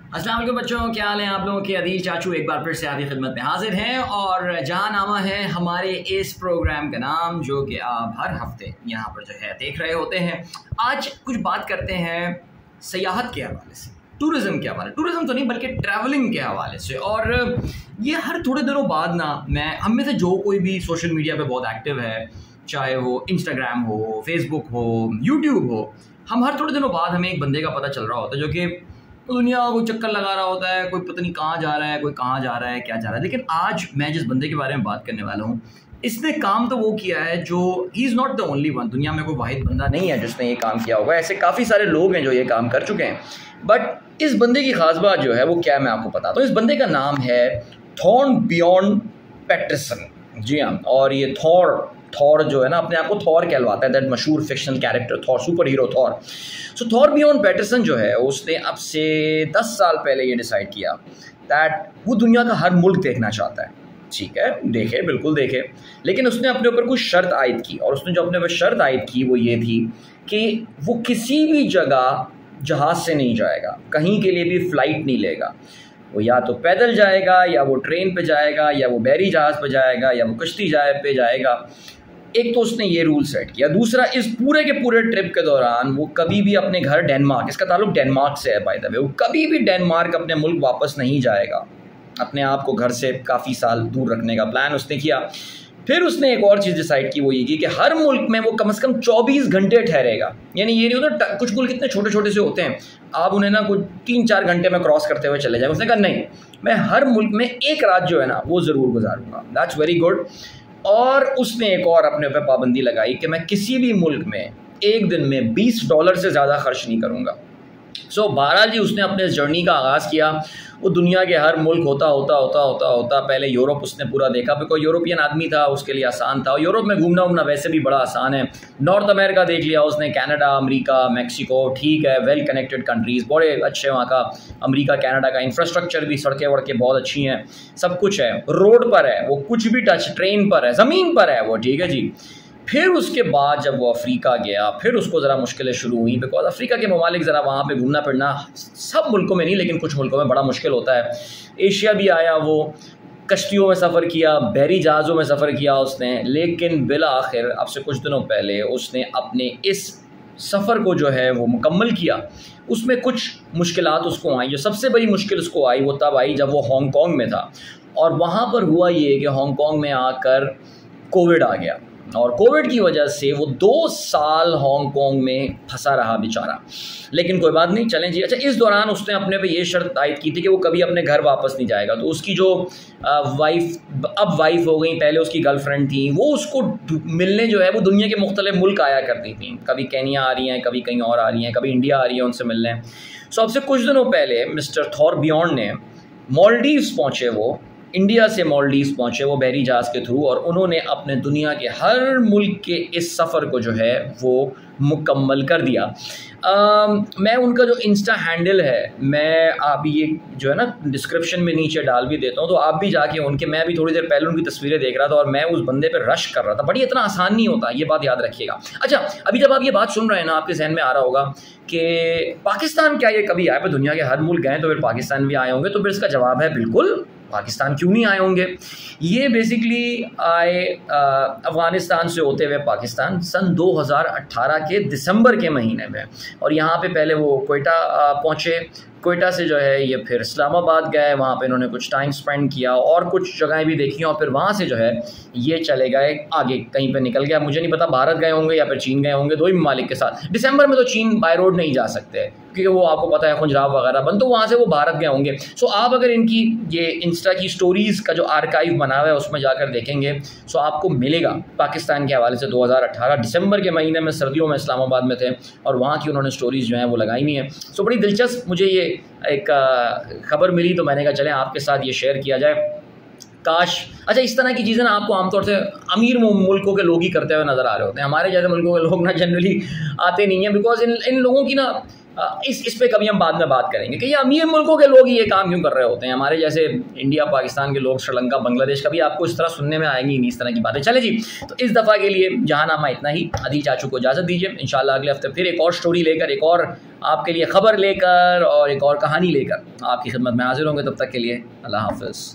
अस्सलाम वालेकुम बच्चों, क्या हाल है आप लोगों के। अदील चाचू एक बार फिर से आपकी खिदमत में हाजिर हैं और जहांनामा है हमारे इस प्रोग्राम का नाम, जो कि आप हर हफ्ते यहाँ पर जो है देख रहे होते हैं। आज कुछ बात करते हैं सयाहत के हवाले से, टूरिज़म के हवाले, टूरिज़म तो नहीं बल्कि ट्रैवलिंग के हवाले से। और ये हर थोड़े दिनों बाद ना हम में से जो कोई भी सोशल मीडिया पे बहुत एक्टिव है, चाहे वो इंस्टाग्राम हो, फेसबुक हो, यूट्यूब हो, हम हर थोड़े दिनों बाद हमें एक बंदे का पता चल रहा होता है जो कि दुनिया को चक्कर लगा रहा होता है। कोई पता नहीं कहाँ जा रहा है, कोई कहाँ जा रहा है, क्या जा रहा है। लेकिन आज मैं जिस बंदे के बारे में बात करने वाला हूँ, इसने काम तो वो किया है जो he is not the only one. दुनिया में कोई वाहिद बंदा नहीं है जिसने ये काम किया होगा। ऐसे काफ़ी सारे लोग हैं जो ये काम कर चुके हैं। बट इस बंदे की खास बात जो है वो क्या, मैं आपको बताता हूँ। इस बंदे का नाम है थॉर्नबियर्न पेटरसन। जी हाँ, और ये थॉर जो है ना, अपने आप को थॉर कहलवाता है, दैट मशहूर fictional character Thor, super hero Thor. So Thorbjorn Pettersen जो है उसने अब से 10 साल पहले ये डिसाइड किया दैट वो दुनिया का हर मुल्क देखना चाहता है। ठीक है, देखे, बिल्कुल देखे, लेकिन उसने अपने ऊपर कुछ शर्त आयद की। और उसने जो अपने ऊपर शर्त आयद की वो ये थी कि वो किसी भी जगह जहाज़ से नहीं जाएगा, कहीं के लिए भी फ़्लाइट नहीं लेगा। वो या तो पैदल जाएगा, या वो ट्रेन पे जाएगा, या वो बहरी जहाज़ पे जाएगा, या वो कश्ती पे जाएगा। एक तो उसने ये रूल सेट किया। दूसरा, इस पूरे के पूरे ट्रिप के दौरान वो कभी भी अपने घर डेनमार्क, इसका ताल्लुक डेनमार्क से है बाय द वे, वो कभी भी डेनमार्क अपने मुल्क वापस नहीं जाएगा। अपने आप को घर से काफ़ी साल दूर रखने का प्लान उसने किया। फिर उसने एक और चीज़ डिसाइड की, वो ये की कि हर मुल्क में वो कम से कम 24 घंटे ठहरेगा। यानी ये नहीं होता, कुछ मुल्क इतने छोटे छोटे से होते हैं, आप उन्हें ना कुछ 3-4 घंटे में क्रॉस करते हुए चले जाए। उसने कहा नहीं, मैं हर मुल्क में एक रात जो है ना वो ज़रूर गुजारूंगा। That's very good. और उसने एक और अपने ऊपर पाबंदी लगाई कि मैं किसी भी मुल्क में एक दिन में $20 से ज़्यादा खर्च नहीं करूँगा। सो बहरहाल जी, उसने अपने इस जर्नी का आगाज़ किया। वो दुनिया के हर मुल्क होता पहले यूरोप उसने पूरा देखा, बिकॉज यूरोपियन आदमी था, उसके लिए आसान था। यूरोप में घूमना वैसे भी बड़ा आसान है। नॉर्थ अमेरिका देख लिया उसने, कनाडा, अमेरिका, मैक्सिको, ठीक है, वेल कनेक्टेड कंट्रीज़, बड़े अच्छे वहाँ का अमेरिका कनाडा का इंफ्रास्ट्रक्चर भी, सड़कें वड़कें बहुत अच्छी हैं, सब कुछ है, रोड पर है, वो कुछ भी टच, ट्रेन पर है, ज़मीन पर है वो, ठीक है जी। फिर उसके बाद जब वो अफ्रीका गया, फिर उसको ज़रा मुश्किलें शुरू हुई, बिकॉज अफ्रीका के ममालिक ज़रा वहाँ पे घूमना फिरना, सब मुल्कों में नहीं लेकिन कुछ मुल्कों में बड़ा मुश्किल होता है। एशिया भी आया, वो कश्तियों में सफ़र किया, बहरी जहाज़ों में सफ़र किया उसने, लेकिन बिला आखिर अब से कुछ दिनों पहले उसने अपने इस सफ़र को जो है वो मुकम्मल किया। उसमें कुछ मुश्किलात उसको आई। जो सबसे बड़ी मुश्किल उसको आई वो तब आई जब वो हांगकॉन्ग में था। और वहाँ पर हुआ ये कि हांगकॉन्ग में आकर कोविड आ गया, और कोविड की वजह से वो 2 साल हांगकॉन्ग में फंसा रहा बेचारा। लेकिन कोई बात नहीं, चलें जी। अच्छा, इस दौरान उसने अपने पे ये शर्त आयद की थी कि वो कभी अपने घर वापस नहीं जाएगा। तो उसकी जो वाइफ हो गई, पहले उसकी गर्लफ्रेंड थी, वो उसको मिलने जो है वो दुनिया के मुख्तलिफ मुल्क आया करती थी। कभी केनिया आ रही हैं, कभी कहीं और आ रही हैं, कभी इंडिया आ रही है उनसे मिलने। सो अब से कुछ दिनों पहले मिस्टर थॉर्नबियर्न ने मालदीव्स पहुँचे, वो इंडिया से मालदीव्स पहुँचे वो बहरी जहाज़ के थ्रू, और उन्होंने अपने दुनिया के हर मुल्क के इस सफ़र को जो है वो मुकम्मल कर दिया। मैं उनका जो इंस्टा हैंडल है, मैं आप ये जो है ना डिस्क्रिप्शन में नीचे डाल भी देता हूँ, तो आप भी जाके उनके, मैं भी थोड़ी देर पहले उनकी तस्वीरें देख रहा था और मैं उस बंदे पे रश कर रहा था। बड़ी इतना आसान नहीं होता, ये बात याद रखिएगा। अच्छा, अभी जब आप ये बात सुन रहे हैं ना, आपके जहन में आ रहा होगा कि पाकिस्तान क्या ये कभी आए? पर दुनिया के हर मुल्क गए तो फिर पाकिस्तान भी आए होंगे। तो फिर इसका जवाब है बिल्कुल, पाकिस्तान क्यों नहीं आए होंगे। ये बेसिकली आए अफ़गानिस्तान से होते हुए पाकिस्तान सन 2018 के दिसंबर के महीने में। और यहाँ पे पहले वो कोयटा पहुँचे। कोयटा से जो है ये फिर इस्लामाबाद गए, वहाँ पे इन्होंने कुछ टाइम स्पेंड किया और कुछ जगहें भी देखी, और फिर वहाँ से जो है ये चले गए आगे, कहीं पे निकल गया। मुझे नहीं पता भारत गए होंगे या फिर चीन गए होंगे, 2 ही ममालिक के साथ। दिसंबर में तो चीन बाय रोड नहीं जा सकते क्योंकि वो आपको पता है खुंजराव वगैरह बंद, तो वहाँ से वो भारत गए होंगे। सो आप अगर इनकी ये इंस्टा की स्टोरीज़ का जो आर्काइव बना हुआ है उसमें जाकर देखेंगे, सो आपको मिलेगा पाकिस्तान के हवाले से 2018 दिसंबर के महीने में, सर्दियों में इस्लामाबाद में थे, और वहाँ की उन्होंने स्टोरीज़ जो हैं वो लगाई हुई हैं। सो बड़ी दिलचस्प मुझे ये एक खबर मिली, तो मैंने कहा चलें आपके साथ ये शेयर किया जाए। काश, अच्छा, इस तरह की चीज़ें ना आपको आमतौर से अमीर मुल्कों के लोग ही करते हुए नज़र आ रहे होते हैं। हमारे जैसे मुल्कों के लोग ना जनरली आते नहीं हैं, बिकॉज इन लोगों की ना इस पे कभी हम बाद में बात करेंगे कि ये अमीर मुल्कों के लोग ये काम क्यों कर रहे होते हैं। हमारे जैसे इंडिया, पाकिस्तान के लोग, श्रीलंका, बांग्लादेश का भी आपको इस तरह सुनने में आएंगी नहीं इस तरह की बातें। चले जी, तो इस दफ़ा के लिए जहांनामा इतना ही। आदिल चाचू को इजाज़त दीजिए। इंशाल्लाह अगले हफ्ते फिर एक और स्टोरी लेकर, एक और आपके लिए ख़बर लेकर और एक और कहानी लेकर आपकी खिदमत में हाजिर होंगे। तब तक के लिए अल्लाह हाफ़िज़।